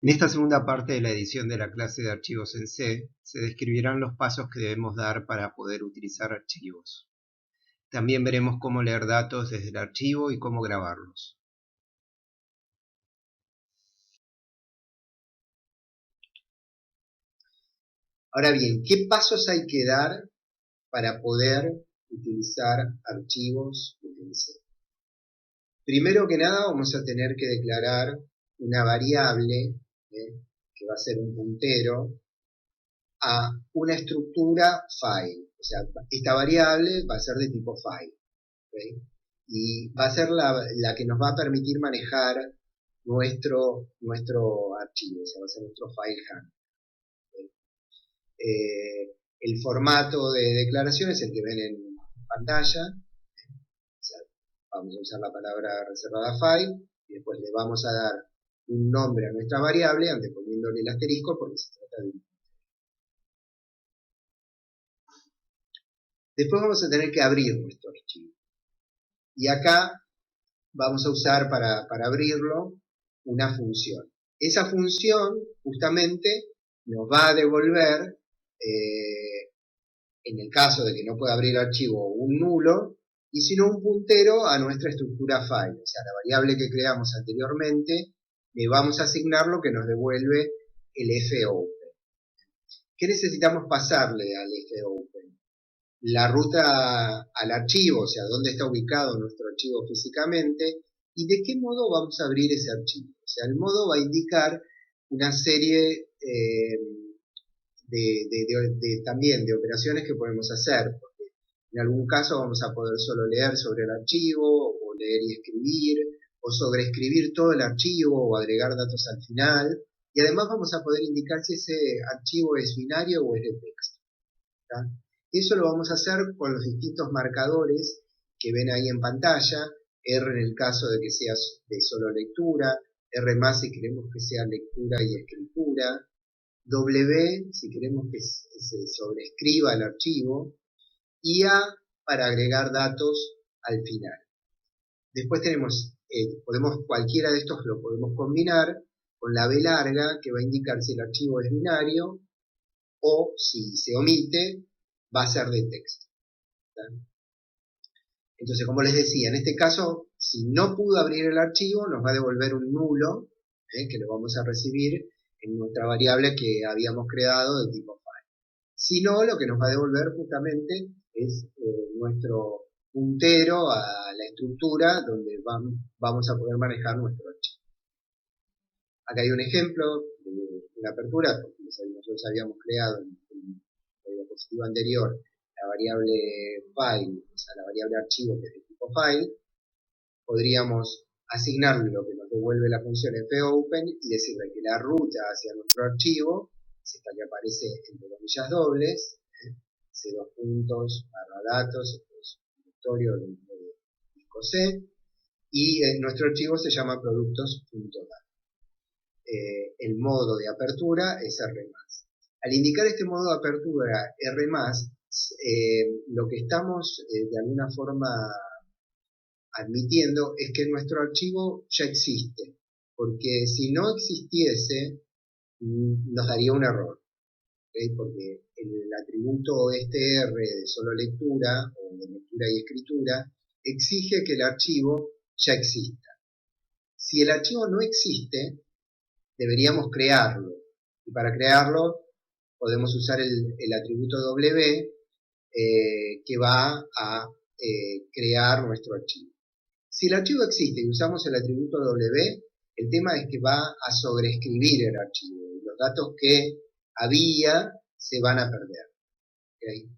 En esta segunda parte de la edición de la clase de archivos en C, se describirán los pasos que debemos dar para poder utilizar archivos. También veremos cómo leer datos desde el archivo y cómo grabarlos. Ahora bien, ¿qué pasos hay que dar para poder utilizar archivos en C? Primero que nada vamos a tener que declarar una variable, que va a ser un puntero, a una estructura file. O sea, esta variable va a ser de tipo file. ¿Okay? Y va a ser la que nos va a permitir manejar nuestro archivo, o sea, va a ser nuestro file handler. ¿Okay? El formato de declaración es el que ven en pantalla. O sea, vamos a usar la palabra reservada file y después le vamos a dar un nombre a nuestra variable anteponiéndole el asterisco porque se trata de un. Después vamos a tener que abrir nuestro archivo. Y acá vamos a usar para abrirlo una función. Esa función justamente nos va a devolver, en el caso de que no pueda abrir el archivo, un nulo, y si no un puntero a nuestra estructura file. O sea, la variable que creamos anteriormente, le vamos a asignar lo que nos devuelve el fopen. ¿Qué necesitamos pasarle al fopen? La ruta al archivo, o sea, dónde está ubicado nuestro archivo físicamente, y de qué modo vamos a abrir ese archivo. O sea, el modo va a indicar una serie también de operaciones que podemos hacer, porque en algún caso vamos a poder solo leer sobre el archivo, o leer y escribir, o sobreescribir todo el archivo, o agregar datos al final, y además vamos a poder indicar si ese archivo es binario o es de texto. ¿Tá? Eso lo vamos a hacer con los distintos marcadores que ven ahí en pantalla, R en el caso de que sea de solo lectura, R más si queremos que sea lectura y escritura, W si queremos que se sobreescriba el archivo, y A para agregar datos al final. Después tenemos, cualquiera de estos lo podemos combinar con la B larga que va a indicar si el archivo es binario o si se omite va a ser de texto. ¿Tá? Entonces, como les decía, en este caso, si no pudo abrir el archivo, nos va a devolver un nulo, que lo vamos a recibir en nuestra variable que habíamos creado de tipo file. Si no, lo que nos va a devolver justamente es nuestro puntero a la estructura donde vamos a poder manejar nuestro archivo. Acá hay un ejemplo de una apertura, porque nosotros habíamos creado en la diapositiva anterior la variable file, o sea, la variable archivo que es de tipo file. Podríamos asignarle lo que nos devuelve la función fopen y decirle que la ruta hacia nuestro archivo es esta que aparece entre comillas dobles, C2 puntos, barra datos, esto es un directorio dentro de disco C, y nuestro archivo se llama productos.dat. El modo de apertura es R+. Al indicar este modo de apertura R+, lo que estamos de alguna forma admitiendo es que nuestro archivo ya existe, porque si no existiese nos daría un error, ¿okay? Porque el atributo str de solo lectura o de lectura y escritura exige que el archivo ya exista. Si el archivo no existe, deberíamos crearlo, y para crearlo podemos usar el atributo w, que va a crear nuestro archivo. Si el archivo existe y usamos el atributo w, el tema es que va a sobreescribir el archivo, y los datos que había se van a perder. ¿Okay?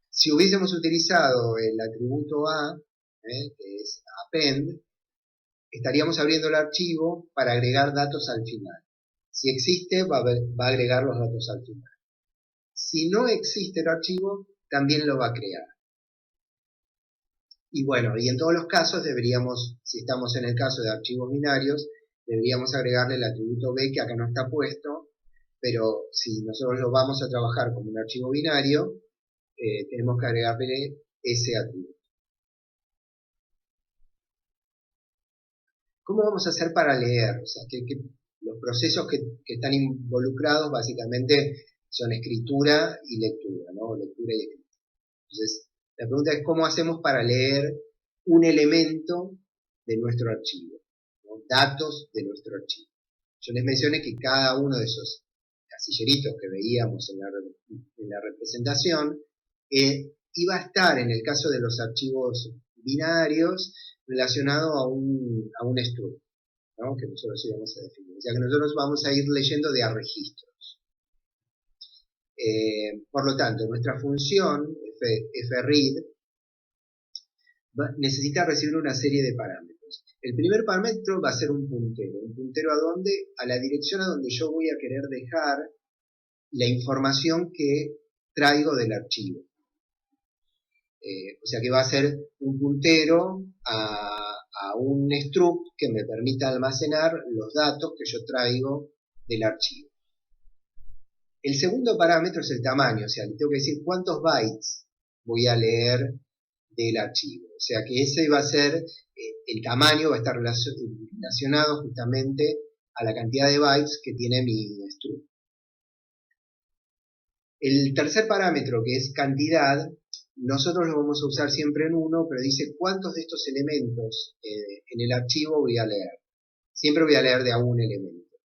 Si hubiésemos utilizado el atributo a, que es append, estaríamos abriendo el archivo para agregar datos al final. Si existe, va a agregar los datos al final. Si no existe el archivo, también lo va a crear. Y bueno, y en todos los casos deberíamos, si estamos en el caso de archivos binarios, deberíamos agregarle el atributo b que acá no está puesto, pero si nosotros lo vamos a trabajar como un archivo binario, tenemos que agregarle ese atributo. ¿Cómo vamos a hacer para leer? O sea, los procesos que están involucrados básicamente son escritura y lectura, ¿no? Lectura y escritura. Entonces, la pregunta es cómo hacemos para leer un elemento de nuestro archivo, ¿no? Datos de nuestro archivo. Yo les mencioné que cada uno de esos casilleritos que veíamos en la representación iba a estar, en el caso de los archivos binarios, relacionado a un struct, ¿no? Que nosotros íbamos a definir. O sea que nosotros vamos a ir leyendo de a registros. Por lo tanto, nuestra función fread necesita recibir una serie de parámetros. El primer parámetro va a ser un puntero a dónde, a la dirección a donde yo voy a querer dejar la información que traigo del archivo. O sea que va a ser un puntero a un struct que me permita almacenar los datos que yo traigo del archivo. El segundo parámetro es el tamaño, o sea, le tengo que decir cuántos bytes voy a leer del archivo. O sea que ese va a ser, el tamaño va a estar relacionado justamente a la cantidad de bytes que tiene mi struct. El tercer parámetro, que es cantidad, nosotros lo vamos a usar siempre en 1, pero dice cuántos de estos elementos en el archivo voy a leer. Siempre voy a leer de a un elemento.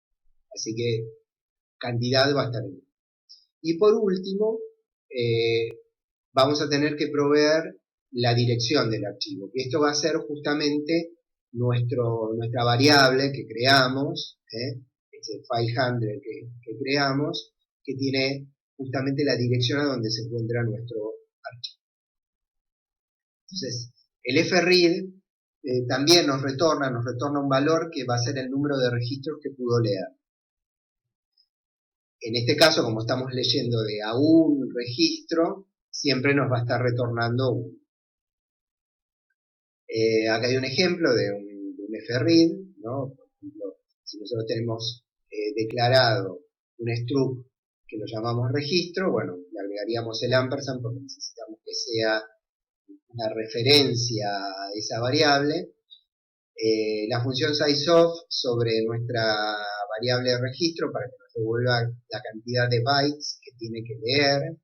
Así que cantidad va a estar en 1. Y por último, vamos a tener que proveer la dirección del archivo, que esto va a ser justamente nuestra variable que creamos, este file handler que creamos, que tiene justamente la dirección a donde se encuentra nuestro archivo. Entonces, el fread también nos retorna un valor que va a ser el número de registros que pudo leer. En este caso, como estamos leyendo de a un registro, siempre nos va a estar retornando 1. Acá hay un ejemplo de un fread, ¿no? Por ejemplo, si nosotros tenemos declarado un struct que lo llamamos registro, bueno, le agregaríamos el ampersand porque necesitamos que sea una referencia a esa variable. La función sizeof sobre nuestra variable de registro para que nos devuelva la cantidad de bytes que tiene que leer.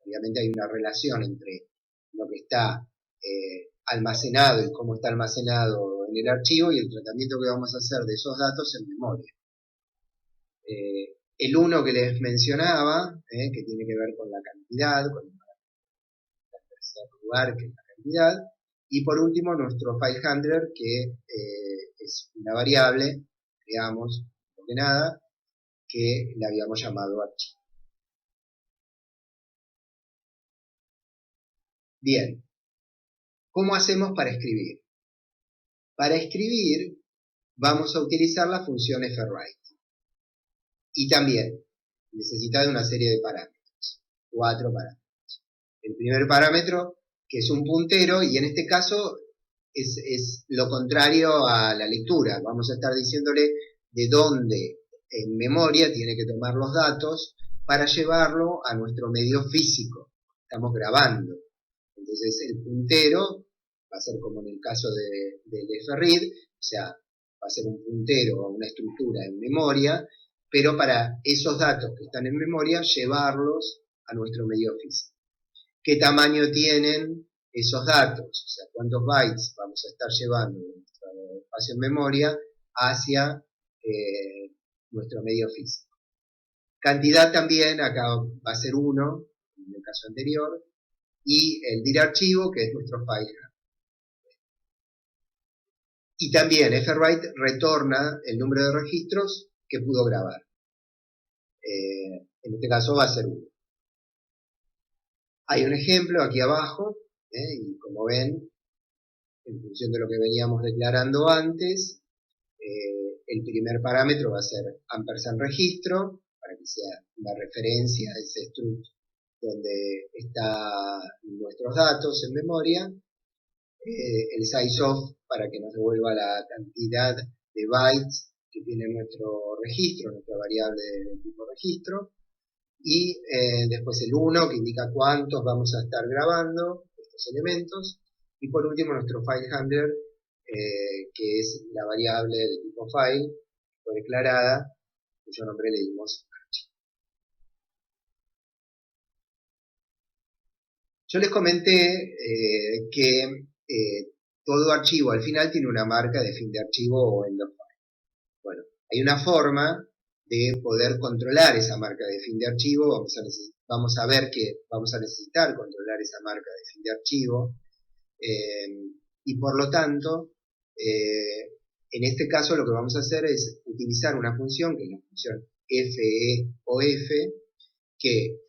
Obviamente hay una relación entre lo que está almacenado y cómo está almacenado en el archivo y el tratamiento que vamos a hacer de esos datos en memoria. El 1 que les mencionaba, que tiene que ver con la cantidad, con el tercer lugar, que es la cantidad, y por último nuestro file handler, que es una variable, digamos, ordenada, que le habíamos llamado archivo. Bien, ¿cómo hacemos para escribir? Para escribir vamos a utilizar la función fwrite. Y también necesita de una serie de parámetros, 4 parámetros. El primer parámetro, que es un puntero, y en este caso es lo contrario a la lectura. Vamos a estar diciéndole de dónde en memoria tiene que tomar los datos para llevarlo a nuestro medio físico. Estamos grabando. Entonces el puntero va a ser como en el caso del fread, o sea, va a ser un puntero a una estructura en memoria, pero para esos datos que están en memoria, llevarlos a nuestro medio físico. ¿Qué tamaño tienen esos datos? O sea, cuántos bytes vamos a estar llevando de nuestro espacio en memoria hacia nuestro medio físico. Cantidad también, acá va a ser 1, en el caso anterior, y el dir archivo, que es nuestro file. Y también fwrite retorna el número de registros que pudo grabar. En este caso va a ser 1. Hay un ejemplo aquí abajo, y como ven, en función de lo que veníamos declarando antes, el primer parámetro va a ser ampersand registro, para que sea una referencia a ese struct donde están nuestros datos en memoria, el sizeof para que nos devuelva la cantidad de bytes que tiene nuestro registro, nuestra variable de tipo registro, y después el 1 que indica cuántos vamos a estar grabando estos elementos, y por último nuestro file handler, que es la variable de tipo file, que fue declarada cuyo nombre le dimos archivo. Yo les comenté que todo archivo al final tiene una marca de fin de archivo o end of file. Bueno, hay una forma de poder controlar esa marca de fin de archivo. Vamos a ver que vamos a necesitar controlar esa marca de fin de archivo. Y por lo tanto, en este caso lo que vamos a hacer es utilizar una función, que es la función feof,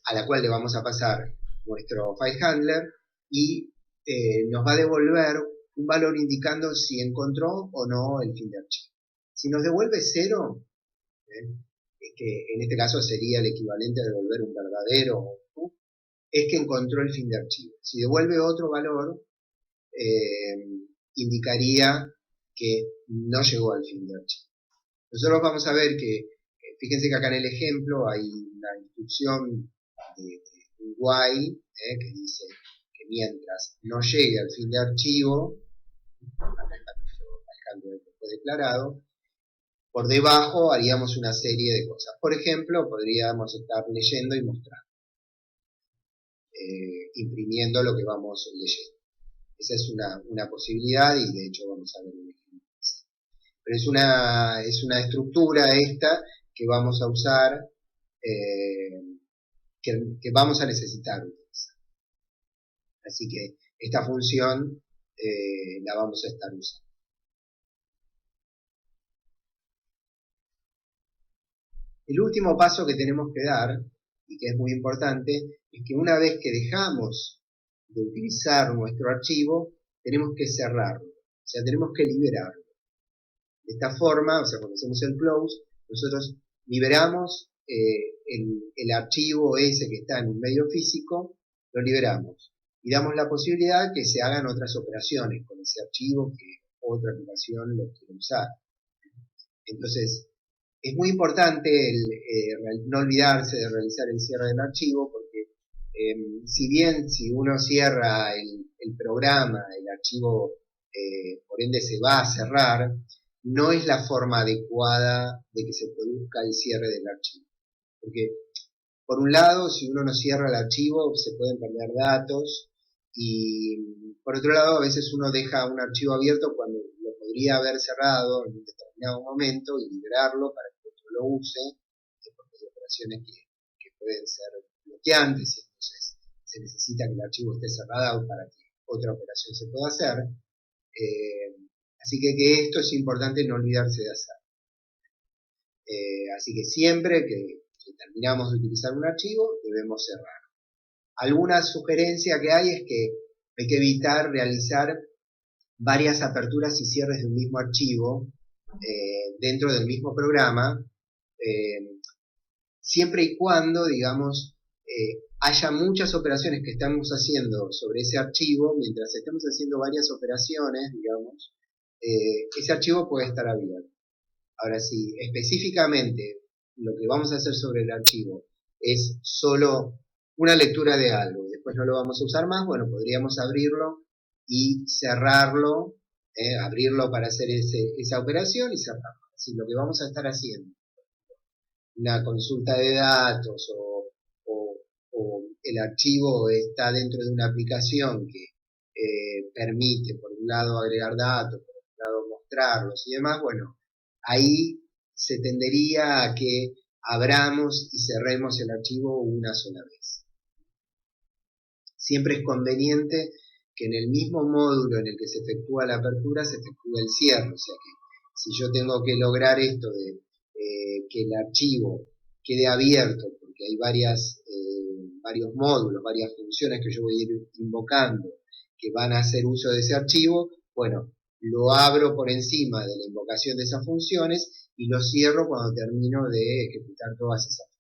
a la cual le vamos a pasar nuestro file handler y nos va a devolver un valor indicando si encontró o no el fin de archivo. Si nos devuelve 0, que en este caso sería el equivalente a devolver un verdadero, es que encontró el fin de archivo. Si devuelve otro valor, indicaría que no llegó al fin de archivo. Nosotros vamos a ver que, fíjense que acá en el ejemplo hay una instrucción de while, que dice que mientras no llegue al fin de archivo, acá está el después declarado, por debajo haríamos una serie de cosas. Por ejemplo, podríamos estar leyendo y mostrando, imprimiendo lo que vamos leyendo. Esa es una posibilidad y de hecho vamos a ver un ejemplo. Pero es una estructura esta que vamos a usar, que vamos a necesitar utilizar. Así que esta función la vamos a estar usando. El último paso que tenemos que dar, y que es muy importante, es que una vez que dejamos de utilizar nuestro archivo, tenemos que cerrarlo, o sea, tenemos que liberarlo. De esta forma, o sea, cuando hacemos el close, nosotros liberamos el archivo ese que está en un medio físico, lo liberamos y damos la posibilidad que se hagan otras operaciones con ese archivo que otra aplicación lo quiere usar. Entonces, es muy importante no olvidarse de realizar el cierre del archivo, porque si bien si uno cierra el programa, el archivo por ende se va a cerrar, no es la forma adecuada de que se produzca el cierre del archivo. Porque, por un lado, si uno no cierra el archivo, se pueden perder datos, y por otro lado, a veces uno deja un archivo abierto cuando lo podría haber cerrado en un determinado momento y liberarlo para que otro lo use, porque hay operaciones que pueden ser bloqueantes, y entonces se necesita que el archivo esté cerrado para que otra operación se pueda hacer. Así que esto es importante no olvidarse de hacer. Así que siempre que terminamos de utilizar un archivo, debemos cerrar. Alguna sugerencia que hay es que hay que evitar realizar varias aperturas y cierres de un mismo archivo dentro del mismo programa, siempre y cuando, digamos, haya muchas operaciones que estamos haciendo sobre ese archivo. Mientras estemos haciendo varias operaciones, digamos, ese archivo puede estar abierto. Ahora, si específicamente lo que vamos a hacer sobre el archivo es solo una lectura de algo y después no lo vamos a usar más, bueno, podríamos abrirlo y cerrarlo, abrirlo para hacer esa operación y cerrarlo. Así, lo que vamos a estar haciendo, una consulta de datos o el archivo está dentro de una aplicación que permite, por un lado, agregar datos, por otro lado, mostrarlos y demás, bueno, ahí se tendería a que abramos y cerremos el archivo una sola vez. Siempre es conveniente que en el mismo módulo en el que se efectúa la apertura se efectúe el cierre, o sea que si yo tengo que lograr esto de que el archivo quede abierto, porque hay varios módulos, varias funciones que yo voy a ir invocando que van a hacer uso de ese archivo, bueno, lo abro por encima de la invocación de esas funciones y lo cierro cuando termino de ejecutar todas esas funciones.